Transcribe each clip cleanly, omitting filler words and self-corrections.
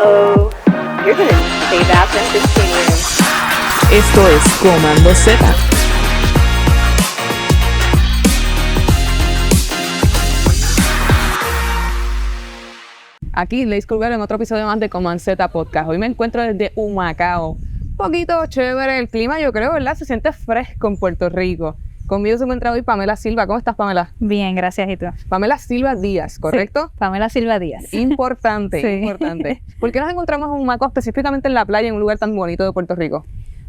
Uh-oh. You're gonna say that in 15 years. Esto es Comando Z. Aquí Leis Kruger en otro episodio más de Comando Z Podcast. Hoy me encuentro desde Humacao. Un poquito chévere el clima, yo creo, ¿verdad? Se siente fresco en Puerto Rico. Conmigo se encuentra hoy Pamela Silva. ¿Cómo estás, Pamela? Bien, gracias. ¿Y tú? Pamela Silva Díaz, ¿correcto? Sí, Pamela Silva Díaz. Importante, Sí. importante. ¿Por qué nos encontramos en Humacao, específicamente en la playa, en un lugar tan bonito de Puerto Rico?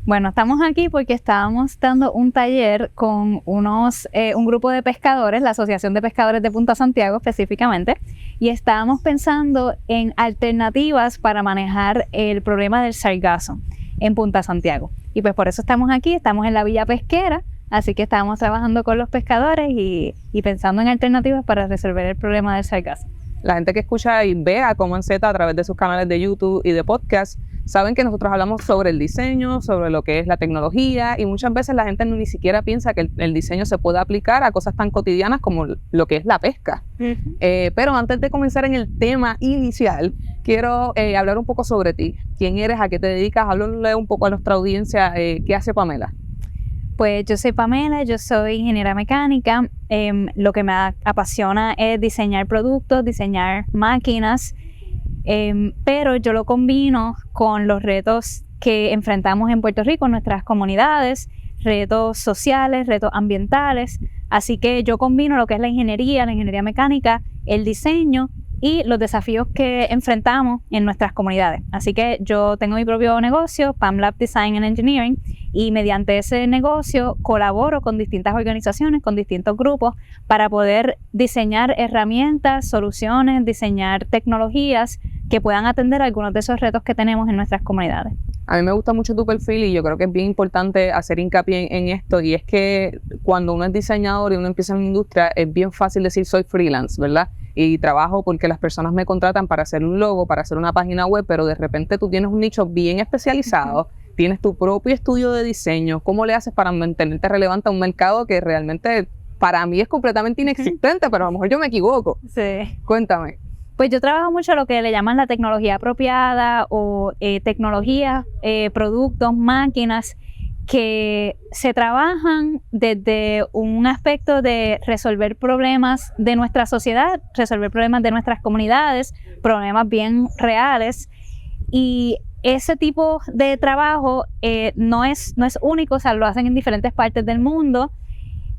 Bueno, estamos aquí porque estábamos dando un taller con un grupo de pescadores, la Asociación de Pescadores de Punta Santiago específicamente, y estábamos pensando en alternativas para manejar el problema del sargazo en Punta Santiago. Y pues por eso estamos aquí, estamos en la Villa Pesquera, así que estábamos trabajando con los pescadores y pensando en alternativas para resolver el problema del sargazo. La gente que escucha y ve a Comando Z a través de sus canales de YouTube y de podcast, saben que nosotros hablamos sobre el diseño, sobre lo que es la tecnología, y muchas veces la gente ni siquiera piensa que el diseño se puede aplicar a cosas tan cotidianas como lo que es la pesca. Uh-huh. Pero antes de comenzar en el tema inicial, quiero hablar un poco sobre ti. ¿Quién eres? ¿A qué te dedicas? Háblale un poco a nuestra audiencia. ¿Qué hace Pamela? Pues yo soy Pamela, yo soy ingeniera mecánica. Lo que me apasiona es diseñar productos, diseñar máquinas, pero yo lo combino con los retos que enfrentamos en Puerto Rico, en nuestras comunidades, retos sociales, retos ambientales. Así que yo combino lo que es la ingeniería mecánica, el diseño y los desafíos que enfrentamos en nuestras comunidades. Así que yo tengo mi propio negocio, PamLab Design and Engineering, y mediante ese negocio colaboro con distintas organizaciones, con distintos grupos, para poder diseñar herramientas, soluciones, diseñar tecnologías que puedan atender algunos de esos retos que tenemos en nuestras comunidades. A mí me gusta mucho tu perfil y yo creo que es bien importante hacer hincapié en esto, y es que cuando uno es diseñador y uno empieza en la industria, es bien fácil decir soy freelance, ¿verdad? Y trabajo porque las personas me contratan para hacer un logo, para hacer una página web, pero de repente tú tienes un nicho bien especializado, tienes tu propio estudio de diseño. ¿Cómo le haces para mantenerte relevante a un mercado que realmente para mí es completamente inexistente, pero a lo mejor yo me equivoco? Sí. Cuéntame. Pues yo trabajo mucho lo que le llaman la tecnología apropiada o tecnologías, productos, máquinas que se trabajan desde un aspecto de resolver problemas de nuestra sociedad, resolver problemas de nuestras comunidades, problemas bien reales. Y ese tipo de trabajo no es único, o sea, lo hacen en diferentes partes del mundo.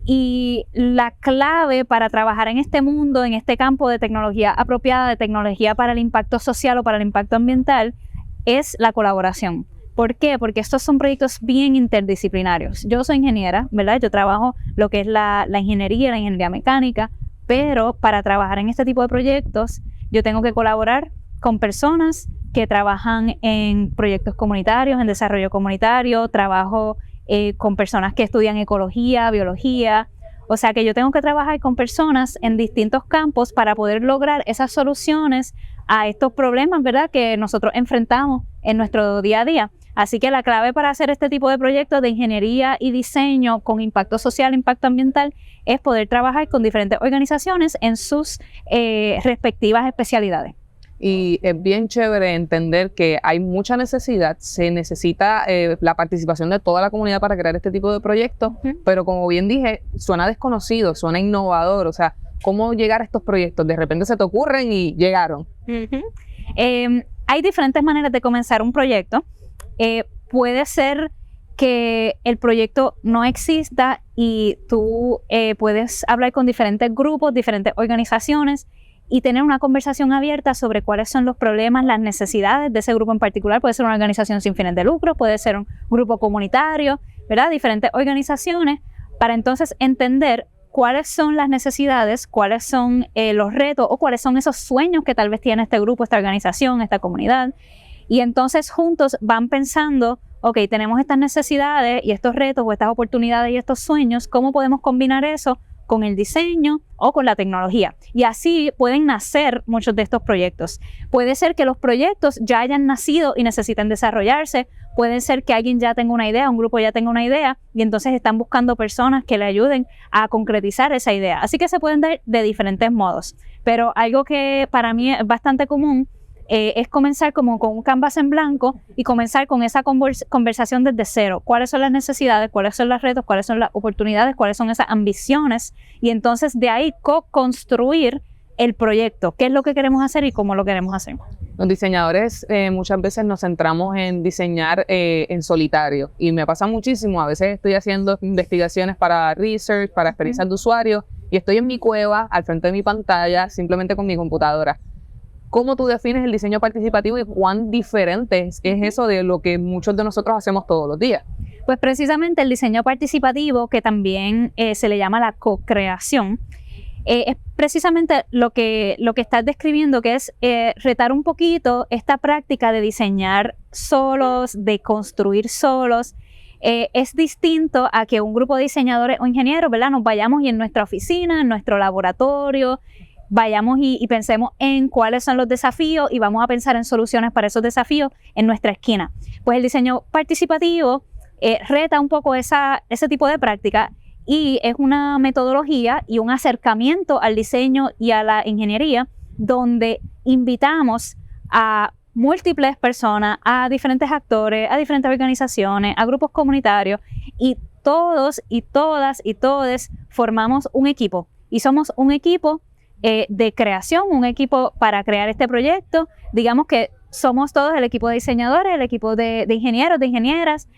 Y la clave para trabajar en este mundo, en este campo de tecnología apropiada, de tecnología para el impacto social o para el impacto ambiental, es la colaboración. ¿Por qué? Porque estos son proyectos bien interdisciplinarios. Yo soy ingeniera, ¿verdad? Yo trabajo lo que es la ingeniería mecánica, pero para trabajar en este tipo de proyectos, yo tengo que colaborar con personas que trabajan en proyectos comunitarios, en desarrollo comunitario, trabajo con personas que estudian ecología, biología. O sea que yo tengo que trabajar con personas en distintos campos para poder lograr esas soluciones a estos problemas, ¿verdad?, que nosotros enfrentamos en nuestro día a día. Así que la clave para hacer este tipo de proyectos de ingeniería y diseño con impacto social, impacto ambiental, es poder trabajar con diferentes organizaciones en sus respectivas especialidades. Y es bien chévere entender que hay mucha necesidad, se necesita la participación de toda la comunidad para crear este tipo de proyectos, pero como bien dije, suena desconocido, suena innovador. O sea, ¿cómo llegar a estos proyectos? De repente se te ocurren y llegaron. Hay diferentes maneras de comenzar un proyecto. Puede ser que el proyecto no exista y tú puedes hablar con diferentes grupos, diferentes organizaciones, y tener una conversación abierta sobre cuáles son los problemas, las necesidades de ese grupo en particular. Puede ser una organización sin fines de lucro, puede ser un grupo comunitario, ¿verdad? Diferentes organizaciones, para entonces entender cuáles son las necesidades, cuáles son los retos o cuáles son esos sueños que tal vez tiene este grupo, esta organización, esta comunidad. Y entonces juntos van pensando, ok, tenemos estas necesidades y estos retos o estas oportunidades y estos sueños, ¿cómo podemos combinar eso con el diseño o con la tecnología? Y así pueden nacer muchos de estos proyectos. Puede ser que los proyectos ya hayan nacido y necesiten desarrollarse. Puede ser que alguien ya tenga una idea, un grupo ya tenga una idea, y entonces están buscando personas que le ayuden a concretizar esa idea. Así que se pueden dar de diferentes modos. Pero algo que para mí es bastante común es comenzar como con un canvas en blanco y comenzar con esa conversación desde cero. ¿Cuáles son las necesidades? ¿Cuáles son los retos? ¿Cuáles son las oportunidades? ¿Cuáles son esas ambiciones? Y entonces de ahí co-construir el proyecto. ¿Qué es lo que queremos hacer y cómo lo queremos hacer? Los diseñadores muchas veces nos centramos en diseñar en solitario y me pasa muchísimo. A veces estoy haciendo investigaciones para research, para experiencias de usuario y estoy en mi cueva, al frente de mi pantalla, simplemente con mi computadora. ¿Cómo tú defines el diseño participativo y cuán diferente es eso de lo que muchos de nosotros hacemos todos los días? Pues precisamente el diseño participativo, que también se le llama la co-creación, es precisamente lo que estás describiendo, que es retar un poquito esta práctica de diseñar solos, de construir solos. Es distinto a que un grupo de diseñadores o ingenieros, ¿verdad?, nos vayamos y en nuestra oficina, en nuestro laboratorio, vayamos y pensemos en cuáles son los desafíos y vamos a pensar en soluciones para esos desafíos en nuestra esquina. Pues el diseño participativo reta un poco ese tipo de práctica y es una metodología y un acercamiento al diseño y a la ingeniería donde invitamos a múltiples personas, a diferentes actores, a diferentes organizaciones, a grupos comunitarios y todos y todas y todes formamos un equipo y somos un equipo de creación, un equipo para crear este proyecto. Digamos que somos todos el equipo de diseñadores, el equipo de ingenieros, de ingenieras,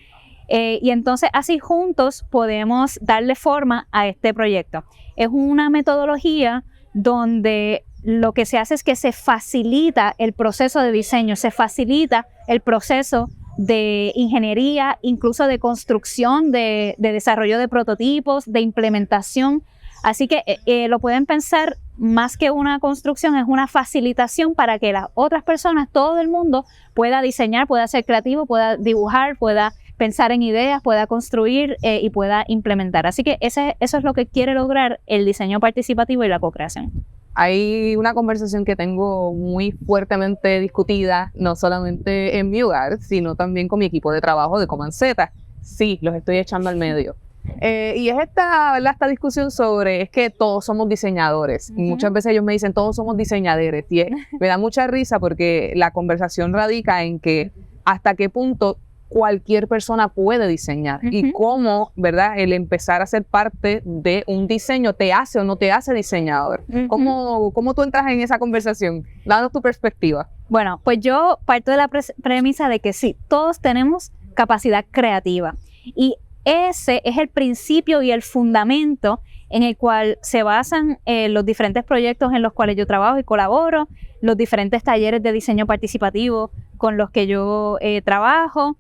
y entonces así juntos podemos darle forma a este proyecto. Es una metodología donde lo que se hace es que se facilita el proceso de diseño, se facilita el proceso de ingeniería, incluso de construcción, de desarrollo de prototipos, de implementación. Así que lo pueden pensar más que una construcción, es una facilitación para que las otras personas, todo el mundo, pueda diseñar, pueda ser creativo, pueda dibujar, pueda pensar en ideas, pueda construir y pueda implementar. Así que eso es lo que quiere lograr el diseño participativo y la co-creación. Hay una conversación que tengo muy fuertemente discutida, no solamente en mi hogar, sino también con mi equipo de trabajo de Command Z. Sí, los estoy echando al medio. Y es esta discusión sobre, es que todos somos diseñadores. Muchas veces ellos me dicen, todos somos diseñadores. Y me da mucha risa porque la conversación radica en que hasta qué punto cualquier persona puede diseñar y cómo, ¿verdad?, el empezar a ser parte de un diseño te hace o no te hace diseñador. ¿Cómo tú entras en esa conversación? Dando tu perspectiva. Bueno, pues yo parto de la premisa de que sí, todos tenemos capacidad creativa y ese es el principio y el fundamento en el cual se basan los diferentes proyectos en los cuales yo trabajo y colaboro, los diferentes talleres de diseño participativo con los que yo trabajo.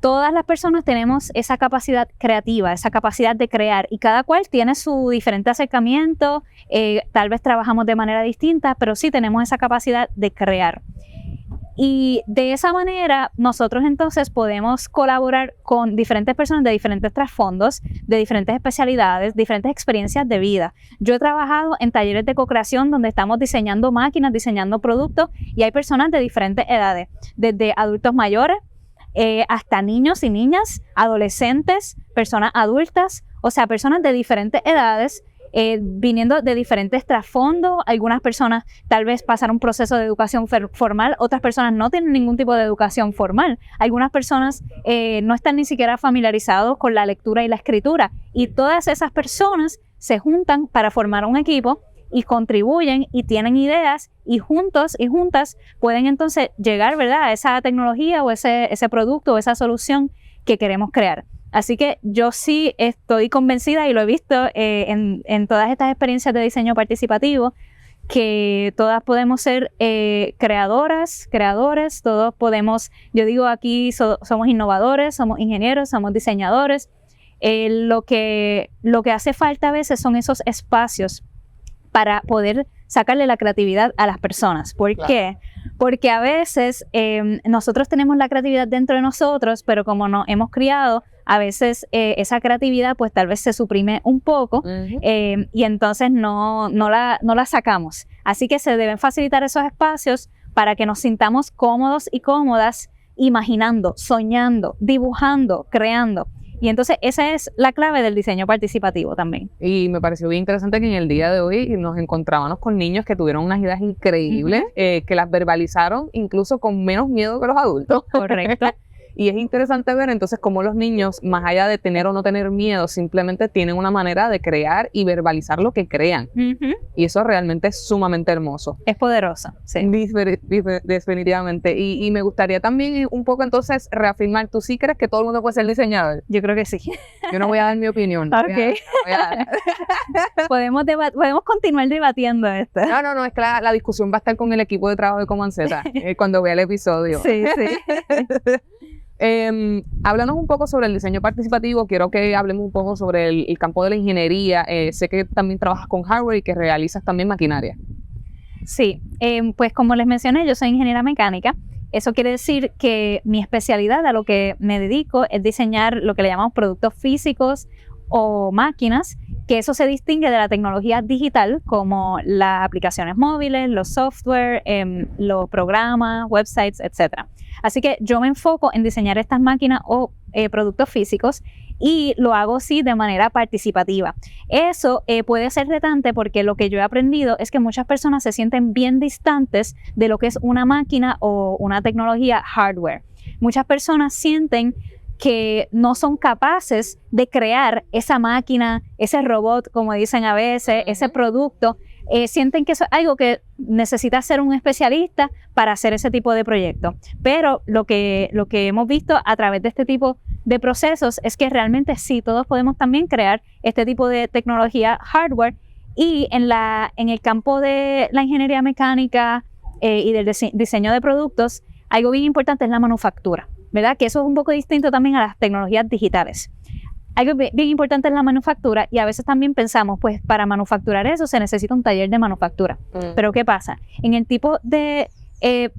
Todas las personas tenemos esa capacidad creativa, esa capacidad de crear y cada cual tiene su diferente acercamiento, tal vez trabajamos de manera distinta, pero sí tenemos esa capacidad de crear. Y de esa manera nosotros entonces podemos colaborar con diferentes personas de diferentes trasfondos, de diferentes especialidades, diferentes experiencias de vida. Yo he trabajado en talleres de co-creación donde estamos diseñando máquinas, diseñando productos y hay personas de diferentes edades, desde adultos mayores hasta niños y niñas, adolescentes, personas adultas, o sea, personas de diferentes edades, viniendo de diferentes trasfondos. Algunas personas tal vez pasaron un proceso de educación formal, otras personas no tienen ningún tipo de educación formal. Algunas personas no están ni siquiera familiarizados con la lectura y la escritura. Y todas esas personas se juntan para formar un equipo y contribuyen y tienen ideas y juntos y juntas pueden entonces llegar, ¿verdad?, a esa tecnología o ese producto o esa solución que queremos crear. Así que yo sí estoy convencida y lo he visto en todas estas experiencias de diseño participativo, que todas podemos ser creadoras, creadores, todos podemos, yo digo aquí somos innovadores, somos ingenieros, somos diseñadores. Lo que hace falta a veces son esos espacios para poder sacarle la creatividad a las personas. ¿Por qué? Porque a veces nosotros tenemos la creatividad dentro de nosotros, pero como nos hemos criado, a veces esa creatividad pues tal vez se suprime un poco y entonces no la sacamos. Así que se deben facilitar esos espacios para que nos sintamos cómodos y cómodas imaginando, soñando, dibujando, creando. Y entonces esa es la clave del diseño participativo también. Y me pareció bien interesante que en el día de hoy nos encontrábamos con niños que tuvieron unas ideas increíbles, que las verbalizaron incluso con menos miedo que los adultos. Correcto. Y es interesante ver entonces cómo los niños, más allá de tener o no tener miedo, simplemente tienen una manera de crear y verbalizar lo que crean. Y eso realmente es sumamente hermoso. Es poderoso, sí. Definitivamente. Y me gustaría también un poco entonces reafirmar, ¿tú sí crees que todo el mundo puede ser diseñador? Yo creo que sí. Yo no voy a dar mi opinión. Ok. Podemos continuar debatiendo esto. No, es que la discusión va a estar con el equipo de trabajo de Comanceta cuando vea el episodio. Sí, sí. Háblanos un poco sobre el diseño participativo. Quiero que hablemos un poco sobre el campo de la ingeniería. Sé que también trabajas con hardware y que realizas también maquinaria. Sí, pues como les mencioné, yo soy ingeniera mecánica. Eso quiere decir que mi especialidad, a lo que me dedico, es diseñar lo que le llamamos productos físicos o máquinas, que eso se distingue de la tecnología digital, como las aplicaciones móviles, los software, los programas, websites, etc. Así que yo me enfoco en diseñar estas máquinas o productos físicos y lo hago sí de manera participativa. Eso puede ser retante porque lo que yo he aprendido es que muchas personas se sienten bien distantes de lo que es una máquina o una tecnología hardware. Muchas personas sienten que no son capaces de crear esa máquina, ese robot, como dicen a veces, ese producto. Sienten que eso es algo que necesita ser un especialista para hacer ese tipo de proyecto. Pero lo que hemos visto a través de este tipo de procesos es que realmente sí, todos podemos también crear este tipo de tecnología hardware. Y en el campo de la ingeniería mecánica y del diseño de productos, algo bien importante es la manufactura, ¿verdad? Que eso es un poco distinto también a las tecnologías digitales. Algo bien importante es la manufactura y a veces también pensamos, pues para manufacturar eso se necesita un taller de manufactura. Pero ¿qué pasa? En el tipo de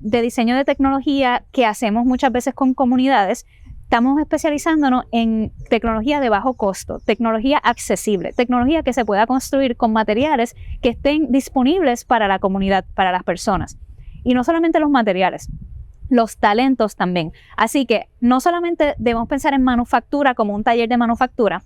diseño de tecnología que hacemos muchas veces con comunidades, estamos especializándonos en tecnología de bajo costo, tecnología accesible, tecnología que se pueda construir con materiales que estén disponibles para la comunidad, para las personas. Y no solamente los materiales, los talentos también. Así que no solamente debemos pensar en manufactura como un taller de manufactura,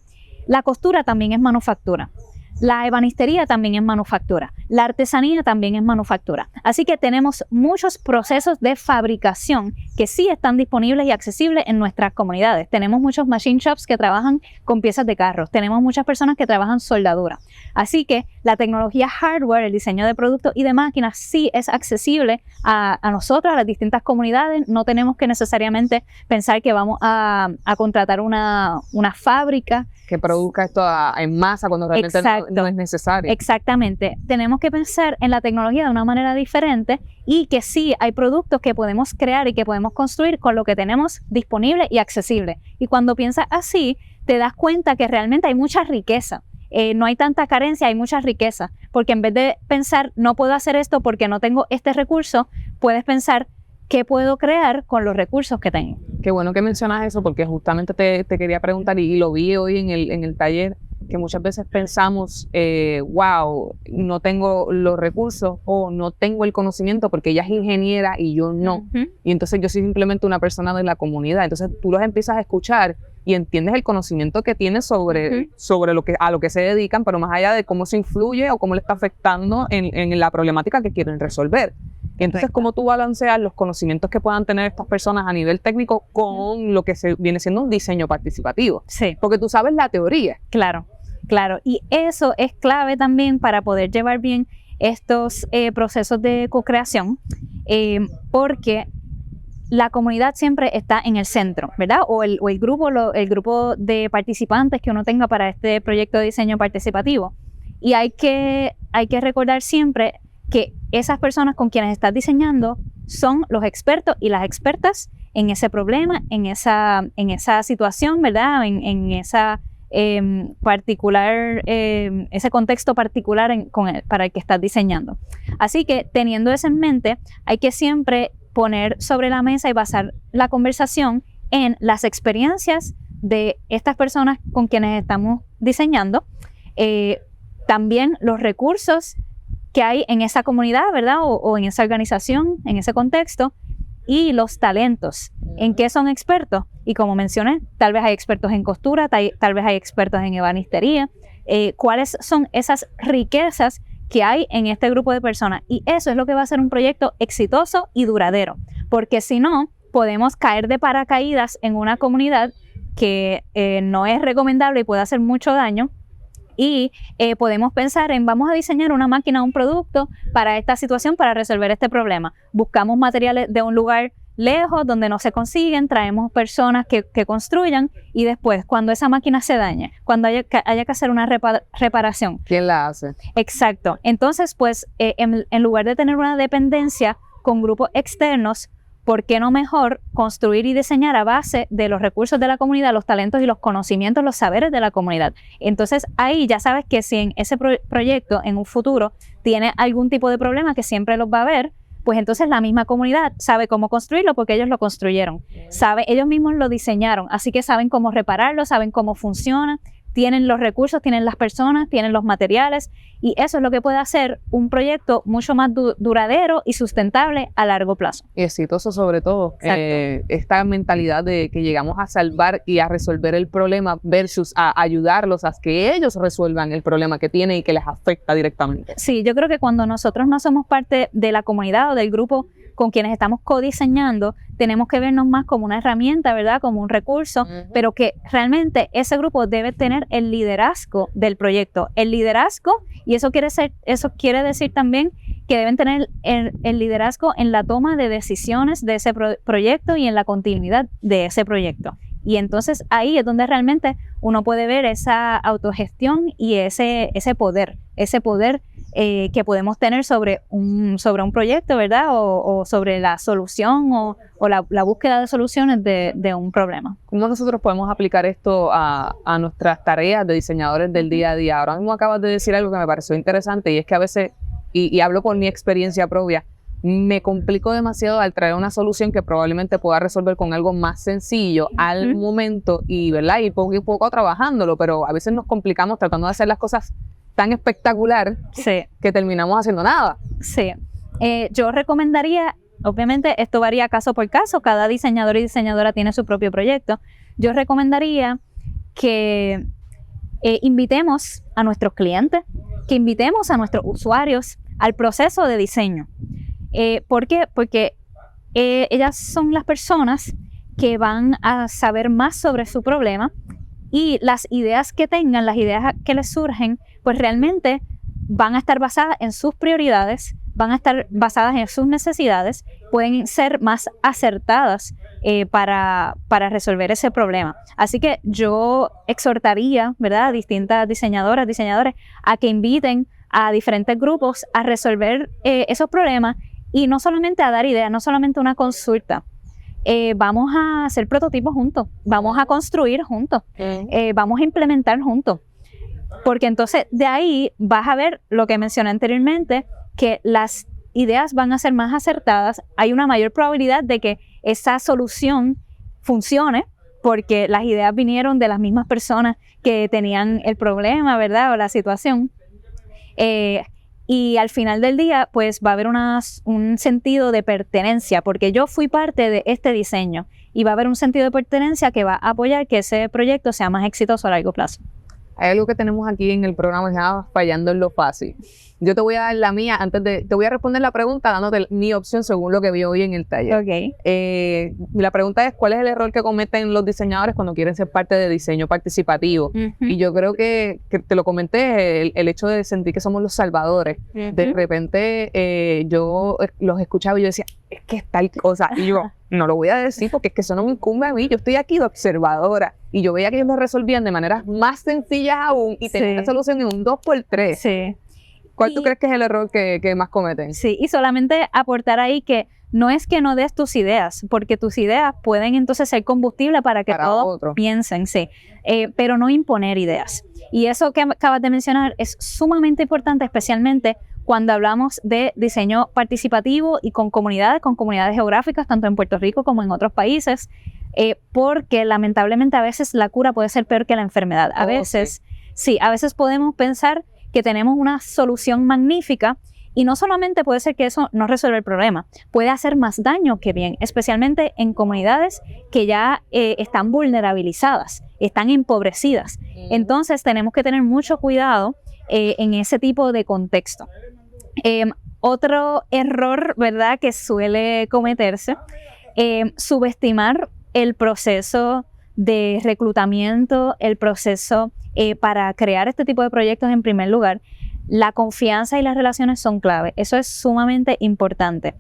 la costura también es manufactura. La ebanistería también es manufactura, la artesanía también es manufactura. Así que tenemos muchos procesos de fabricación que sí están disponibles y accesibles en nuestras comunidades. Tenemos muchos machine shops que trabajan con piezas de carros, tenemos muchas personas que trabajan soldadura. Así que la tecnología hardware, el diseño de productos y de máquinas sí es accesible a nosotros, a las distintas comunidades. No tenemos que necesariamente pensar que vamos a contratar una fábrica que produzca esto en masa cuando realmente no es necesario. Exactamente. Tenemos que pensar en la tecnología de una manera diferente y que sí hay productos que podemos crear y que podemos construir con lo que tenemos disponible y accesible. Y cuando piensas así, te das cuenta que realmente hay mucha riqueza. No hay tanta carencia, hay mucha riqueza. Porque en vez de pensar, no puedo hacer esto porque no tengo este recurso, puedes pensar, ¿qué puedo crear con los recursos que tengo? Qué bueno que mencionas eso porque justamente te quería preguntar y lo vi hoy en el taller, que muchas veces pensamos, wow, no tengo los recursos o no tengo el conocimiento porque ella es ingeniera y yo no. Y entonces yo soy simplemente una persona de la comunidad. Entonces tú los empiezas a escuchar y entiendes el conocimiento que tienen sobre a lo que se dedican, pero más allá de cómo se influye o cómo le está afectando en la problemática que quieren resolver. Y entonces, ¿cómo tú balanceas los conocimientos que puedan tener estas personas a nivel técnico con lo que viene siendo un diseño participativo? Sí. Porque tú sabes la teoría. Claro. Y eso es clave también para poder llevar bien estos procesos de co-creación, porque la comunidad siempre está en el centro, ¿verdad? O el grupo de participantes que uno tenga para este proyecto de diseño participativo. Y hay que recordar siempre que esas personas con quienes estás diseñando son los expertos y las expertas en ese problema, en esa situación, ¿verdad? En esa ese contexto particular para el que estás diseñando. Así que teniendo eso en mente, hay que siempre poner sobre la mesa y basar la conversación en las experiencias de estas personas con quienes estamos diseñando, también los recursos que hay en esa comunidad, ¿verdad? O en esa organización, en ese contexto, y los talentos. ¿En qué son expertos? Y como mencioné, tal vez hay expertos en costura, tal vez hay expertos en ebanistería. ¿Cuáles son esas riquezas que hay en este grupo de personas? Y eso es lo que va a hacer un proyecto exitoso y duradero, porque si no, podemos caer de paracaídas en una comunidad que no es recomendable y puede hacer mucho daño. Y podemos pensar en vamos a diseñar una máquina o un producto para esta situación, para resolver este problema. Buscamos materiales de un lugar lejos donde no se consiguen, traemos personas que construyan y después cuando esa máquina se dañe, cuando haya que hacer una reparación. ¿Quién la hace? Exacto. Entonces, pues en lugar de tener una dependencia con grupos externos, ¿por qué no mejor construir y diseñar a base de los recursos de la comunidad, los talentos y los conocimientos, los saberes de la comunidad? Entonces ahí ya sabes que si en ese proyecto en un futuro tiene algún tipo de problema, que siempre los va a haber, pues entonces la misma comunidad sabe cómo construirlo porque ellos lo construyeron, ellos mismos lo diseñaron, así que saben cómo repararlo, saben cómo funciona, tienen los recursos, tienen las personas, tienen los materiales, y eso es lo que puede hacer un proyecto mucho más duradero y sustentable a largo plazo. Y exitoso sobre todo. Esta mentalidad de que llegamos a salvar y a resolver el problema versus a ayudarlos a que ellos resuelvan el problema que tienen y que les afecta directamente. Sí, yo creo que cuando nosotros no somos parte de la comunidad o del grupo con quienes estamos codiseñando, tenemos que vernos más como una herramienta, ¿verdad? Como un recurso, pero que realmente ese grupo debe tener el liderazgo del proyecto. El liderazgo, y eso quiere decir también que deben tener el liderazgo en la toma de decisiones de ese proyecto y en la continuidad de ese proyecto. Y entonces ahí es donde realmente uno puede ver esa autogestión y ese poder que podemos tener sobre un proyecto, ¿verdad? O sobre la solución o la búsqueda de soluciones de un problema. ¿Cómo nosotros podemos aplicar esto a nuestras tareas de diseñadores del día a día? Ahora mismo acabas de decir algo que me pareció interesante, y es que a veces, y hablo por mi experiencia propia, me complico demasiado al traer una solución que probablemente pueda resolver con algo más sencillo al momento y, ¿verdad? Y poco a poco trabajándolo, pero a veces nos complicamos tratando de hacer las cosas tan espectacular que terminamos haciendo nada. Sí. Yo recomendaría, obviamente esto varía caso por caso, cada diseñador y diseñadora tiene su propio proyecto. Yo recomendaría que invitemos a nuestros clientes, que invitemos a nuestros usuarios al proceso de diseño. ¿Por qué? Porque ellas son las personas que van a saber más sobre su problema, y las ideas que tengan, las ideas que les surgen, pues realmente van a estar basadas en sus prioridades, van a estar basadas en sus necesidades, pueden ser más acertadas para resolver ese problema. Así que yo exhortaría, ¿verdad?, a distintas diseñadoras, diseñadores, a que inviten a diferentes grupos a resolver esos problemas, y no solamente a dar ideas, no solamente una consulta. Vamos a hacer prototipos juntos, vamos a construir juntos, vamos a implementar juntos, porque entonces de ahí vas a ver lo que mencioné anteriormente, que las ideas van a ser más acertadas, hay una mayor probabilidad de que esa solución funcione, porque las ideas vinieron de las mismas personas que tenían el problema, ¿verdad?, o la situación. Y al final del día, pues va a haber un sentido de pertenencia, porque yo fui parte de este diseño, y va a haber un sentido de pertenencia que va a apoyar que ese proyecto sea más exitoso a largo plazo. Hay algo que tenemos aquí en el programa que se llama Fallando en lo Fácil. Yo te voy a dar la mía, te voy a responder la pregunta dándote mi opción según lo que vi hoy en el taller. Okay. La pregunta es, ¿cuál es el error que cometen los diseñadores cuando quieren ser parte de diseño participativo? Y yo creo que te lo comenté, el hecho de sentir que somos los salvadores. De repente yo los escuchaba y yo decía, es que es tal cosa. Y yo, no lo voy a decir porque es que eso no me incumbe a mí, yo estoy aquí de observadora. Y yo veía que ellos lo resolvían de maneras más sencillas aún y tenían la solución en un 2x3. Sí. ¿Cuál tú crees que es el error que más cometen? Sí, y solamente aportar ahí que no es que no des tus ideas, porque tus ideas pueden entonces ser combustible para que todos piensen, pero no imponer ideas. Y eso que acabas de mencionar es sumamente importante, especialmente cuando hablamos de diseño participativo y con comunidades geográficas, tanto en Puerto Rico como en otros países, porque lamentablemente a veces la cura puede ser peor que la enfermedad. A veces podemos pensar que tenemos una solución magnífica Y no solamente puede ser que eso no resuelva el problema, puede hacer más daño que bien, especialmente en comunidades que ya están vulnerabilizadas, están empobrecidas. Entonces tenemos que tener mucho cuidado en ese tipo de contexto. Otro error, ¿verdad?, que suele cometerse, subestimar el proceso de reclutamiento, el proceso para crear este tipo de proyectos. En primer lugar, la confianza y las relaciones son clave. Eso es sumamente importante.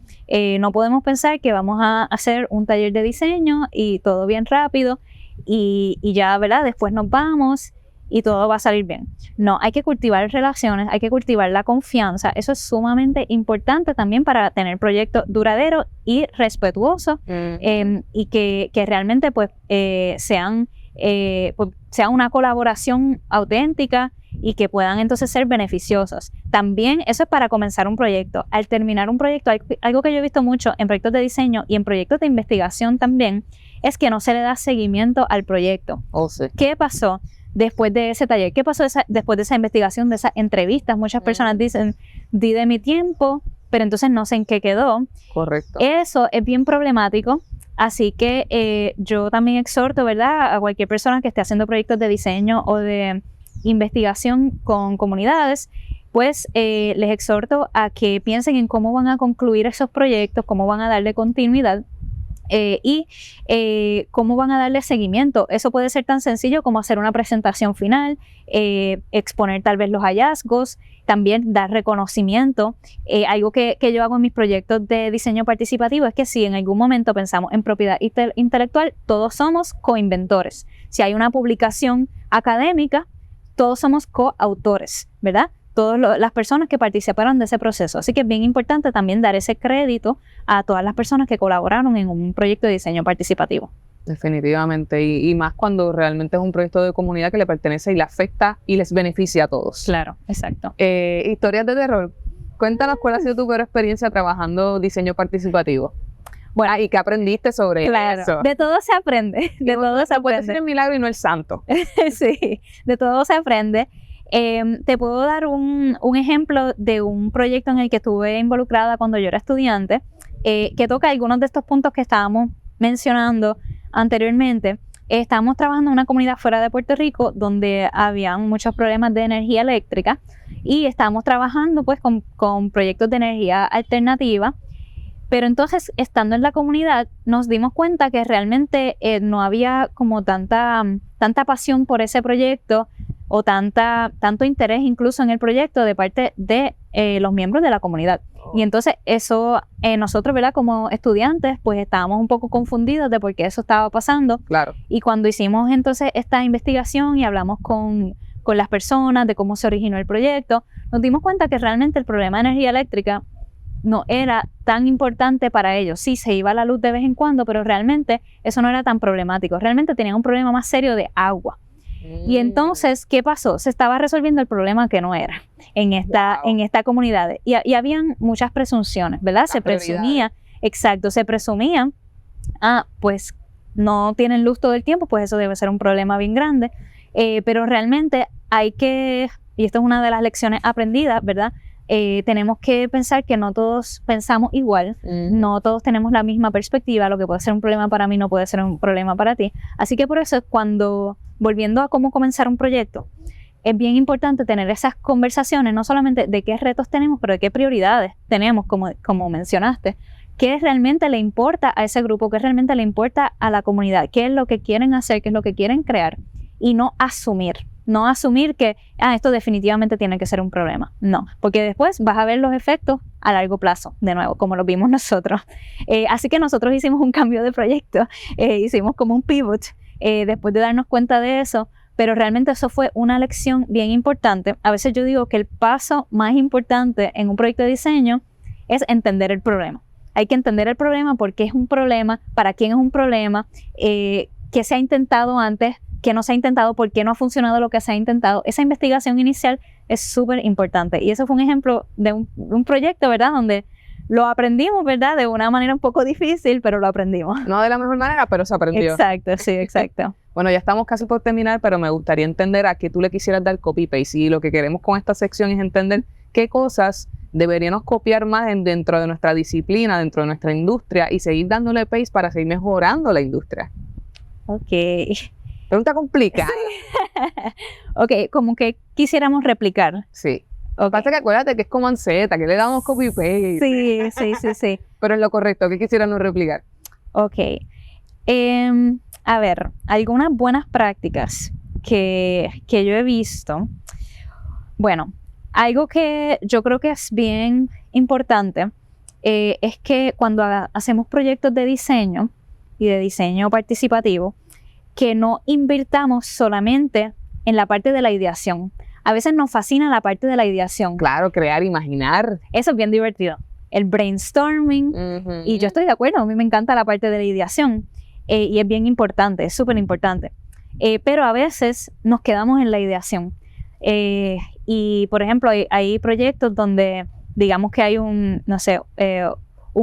No podemos pensar que vamos a hacer un taller de diseño y todo bien rápido y ya, ¿verdad?, después nos vamos y todo va a salir bien. No, hay que cultivar relaciones, hay que cultivar la confianza. Eso es sumamente importante también para tener proyectos duraderos y respetuosos y que realmente pues sean una colaboración auténtica y que puedan entonces ser beneficiosos. También eso es para comenzar un proyecto. Al terminar un proyecto, algo que yo he visto mucho en proyectos de diseño y en proyectos de investigación también, es que no se le da seguimiento al proyecto. Sí. ¿Qué pasó después de ese taller? ¿Qué pasó después de esa investigación, de esas entrevistas? Muchas personas dicen, di de mi tiempo, pero entonces no sé en qué quedó. Correcto. Eso es bien problemático. Así que yo también exhorto, ¿verdad?, a cualquier persona que esté haciendo proyectos de diseño o de investigación con comunidades, pues les exhorto a que piensen en cómo van a concluir esos proyectos, cómo van a darle continuidad y cómo van a darle seguimiento. Eso puede ser tan sencillo como hacer una presentación final, exponer tal vez los hallazgos, también dar reconocimiento. Algo que yo hago en mis proyectos de diseño participativo es que si en algún momento pensamos en propiedad intelectual, todos somos coinventores. Si hay una publicación académica, todos somos coautores, ¿verdad? Todas las personas que participaron de ese proceso. Así que es bien importante también dar ese crédito a todas las personas que colaboraron en un proyecto de diseño participativo. Definitivamente, y más cuando realmente es un proyecto de comunidad que le pertenece y le afecta y les beneficia a todos. Claro, exacto. Historias de terror. Cuéntanos cuál ha sido tu peor experiencia trabajando diseño participativo. Bueno, ¿y qué aprendiste sobre eso? De todo se aprende. De todo se aprende. Puede ser el milagro y no el santo. Sí, de todo se aprende. Te puedo dar un ejemplo de un proyecto en el que estuve involucrada cuando yo era estudiante, que toca algunos de estos puntos que estábamos mencionando anteriormente. Estábamos trabajando en una comunidad fuera de Puerto Rico donde habían muchos problemas de energía eléctrica y estábamos trabajando pues con proyectos de energía alternativa. Pero entonces, estando en la comunidad, nos dimos cuenta que realmente no había como tanta pasión por ese proyecto o tanto interés incluso en el proyecto de parte de los miembros de la comunidad. Y entonces eso, nosotros, ¿verdad?, como estudiantes, pues estábamos un poco confundidos de por qué eso estaba pasando. Claro. Y cuando hicimos entonces esta investigación y hablamos con las personas de cómo se originó el proyecto, nos dimos cuenta que realmente el problema de energía eléctrica no era tan importante para ellos. Sí, se iba la luz de vez en cuando, pero realmente eso no era tan problemático. Realmente tenían un problema más serio de agua. Y entonces, ¿qué pasó? Se estaba resolviendo el problema que no era en esta comunidad. Y habían muchas presunciones, ¿verdad? Se presumía, exacto, se presumía, pues no tienen luz todo el tiempo, pues eso debe ser un problema bien grande. Pero realmente hay que, y esto es una de las lecciones aprendidas, ¿verdad? Tenemos que pensar que no todos pensamos igual, no todos tenemos la misma perspectiva. Lo que puede ser un problema para mí no puede ser un problema para ti. Así que por eso, volviendo a cómo comenzar un proyecto, es bien importante tener esas conversaciones, no solamente de qué retos tenemos, pero de qué prioridades tenemos, como mencionaste. ¿Qué realmente le importa a ese grupo? ¿Qué realmente le importa a la comunidad? ¿Qué es lo que quieren hacer? ¿Qué es lo que quieren crear? Y no asumir que esto definitivamente tiene que ser un problema. No, porque después vas a ver los efectos a largo plazo, de nuevo, como lo vimos nosotros. Así que nosotros hicimos un cambio de proyecto, hicimos como un pivot después de darnos cuenta de eso, pero realmente eso fue una lección bien importante. A veces yo digo que el paso más importante en un proyecto de diseño es entender el problema. Hay que entender el problema, por qué es un problema, para quién es un problema, qué se ha intentado antes, qué no se ha intentado, por qué no ha funcionado lo que se ha intentado. Esa investigación inicial es súper importante. Y eso fue un ejemplo de un proyecto, ¿verdad?, donde lo aprendimos, ¿verdad?, de una manera un poco difícil, pero lo aprendimos. No de la mejor manera, pero se aprendió. Exacto, sí, exacto. Bueno, ya estamos casi por terminar, pero me gustaría entender a qué tú le quisieras dar copy-paste. Y lo que queremos con esta sección es entender qué cosas deberíamos copiar más dentro de nuestra disciplina, dentro de nuestra industria y seguir dándole pace para seguir mejorando la industria. Ok. Pregunta complicada. Ok, como que quisiéramos replicar. Sí. Okay. Pasa que acuérdate que es como en Z, que le damos copy paste. Sí. Pero es lo correcto, ¿qué quisiéramos replicar? Ok. A ver, algunas buenas prácticas que yo he visto. Bueno, algo que yo creo que es bien importante es que cuando hacemos proyectos de diseño y de diseño participativo, que no invirtamos solamente en la parte de la ideación. A veces nos fascina la parte de la ideación. Claro, crear, imaginar. Eso es bien divertido. El brainstorming. Y yo estoy de acuerdo, a mí me encanta la parte de la ideación. Y es bien importante, es súper importante. Pero a veces nos quedamos en la ideación. Y, por ejemplo, hay proyectos donde, digamos que hay un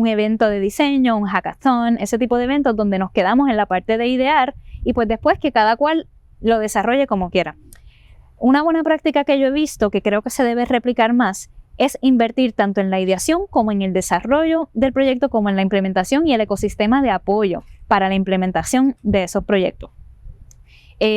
evento de diseño, un hackathon, ese tipo de eventos donde nos quedamos en la parte de idear y pues después que cada cual lo desarrolle como quiera. Una buena práctica que yo he visto, que creo que se debe replicar más, es invertir tanto en la ideación como en el desarrollo del proyecto, como en la implementación y el ecosistema de apoyo para la implementación de esos proyectos.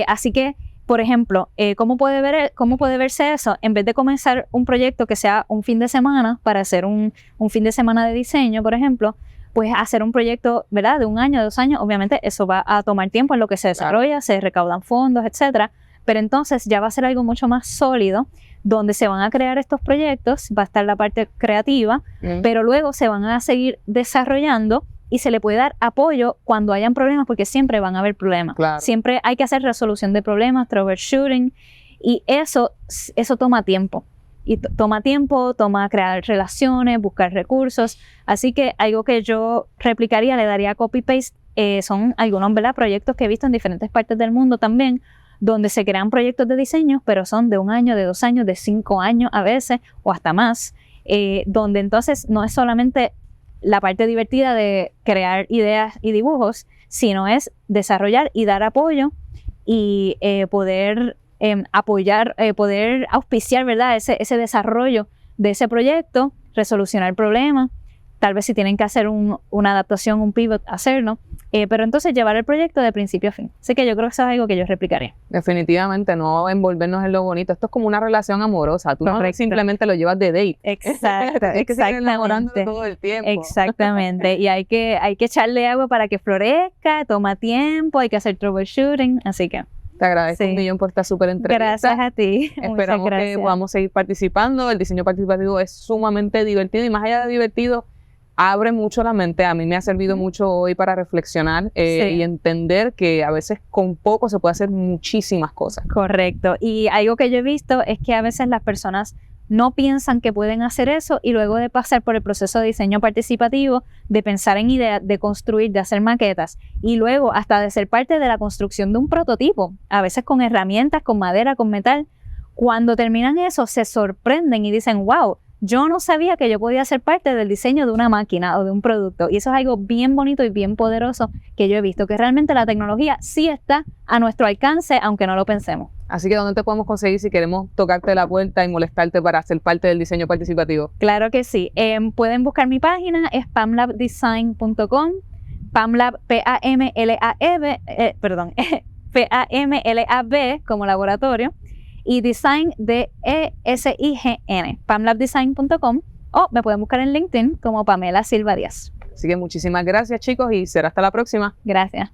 Así que, por ejemplo, ¿cómo puede verse eso? En vez de comenzar un proyecto que sea un fin de semana para hacer un fin de semana de diseño, por ejemplo, pues hacer un proyecto, ¿verdad? De 1 año, 2 años, obviamente eso va a tomar tiempo en lo que se desarrolla, claro. Se recaudan fondos, etcétera. Pero entonces ya va a ser algo mucho más sólido, donde se van a crear estos proyectos, va a estar la parte creativa, pero luego se van a seguir desarrollando y se le puede dar apoyo cuando hayan problemas, porque siempre van a haber problemas. Claro. Siempre hay que hacer resolución de problemas, troubleshooting, y eso toma tiempo. Y toma crear relaciones, buscar recursos. Así que algo que yo replicaría, le daría copy-paste, son algunos, ¿verdad?, proyectos que he visto en diferentes partes del mundo también, donde se crean proyectos de diseño, pero son de 1 año, de 2 años, de 5 años a veces, o hasta más, donde entonces no es solamente la parte divertida de crear ideas y dibujos, sino es desarrollar y dar apoyo y poder apoyar, poder auspiciar, ¿verdad?, ese desarrollo de ese proyecto, resolucionar problemas, tal vez si tienen que hacer una adaptación, un pivot, hacerlo, pero entonces llevar el proyecto de principio a fin. Así que yo creo que eso es algo que yo replicaré. Definitivamente, no envolvernos en lo bonito. Esto es como una relación amorosa. Tú no simplemente lo llevas de date. Exacto, es que sigues enamorándolo todo el tiempo. Exactamente. Y hay que echarle agua para que florezca, toma tiempo, hay que hacer troubleshooting, así que... Te agradezco un millón por estar súper entrevista. Gracias a ti. Esperamos que podamos seguir participando. El diseño participativo es sumamente divertido y más allá de divertido, abre mucho la mente. A mí me ha servido mucho hoy para reflexionar y entender que a veces con poco se puede hacer muchísimas cosas. Correcto. Y algo que yo he visto es que a veces las personas no piensan que pueden hacer eso y luego de pasar por el proceso de diseño participativo, de pensar en ideas, de construir, de hacer maquetas y luego hasta de ser parte de la construcción de un prototipo, a veces con herramientas, con madera, con metal, cuando terminan eso se sorprenden y dicen, wow, yo no sabía que yo podía ser parte del diseño de una máquina o de un producto. Y eso es algo bien bonito y bien poderoso que yo he visto, que realmente la tecnología sí está a nuestro alcance, aunque no lo pensemos. Así que, ¿dónde te podemos conseguir si queremos tocarte la puerta y molestarte para ser parte del diseño participativo? Claro que sí. Pueden buscar mi página, es pamlabdesign.com, Pamlab, P-A-M-L-A-B como laboratorio, y design D-E-S-I-G-N, pamlabdesign.com, o me pueden buscar en LinkedIn como Pamela Silva Díaz. Así que muchísimas gracias, chicos, y será hasta la próxima. Gracias.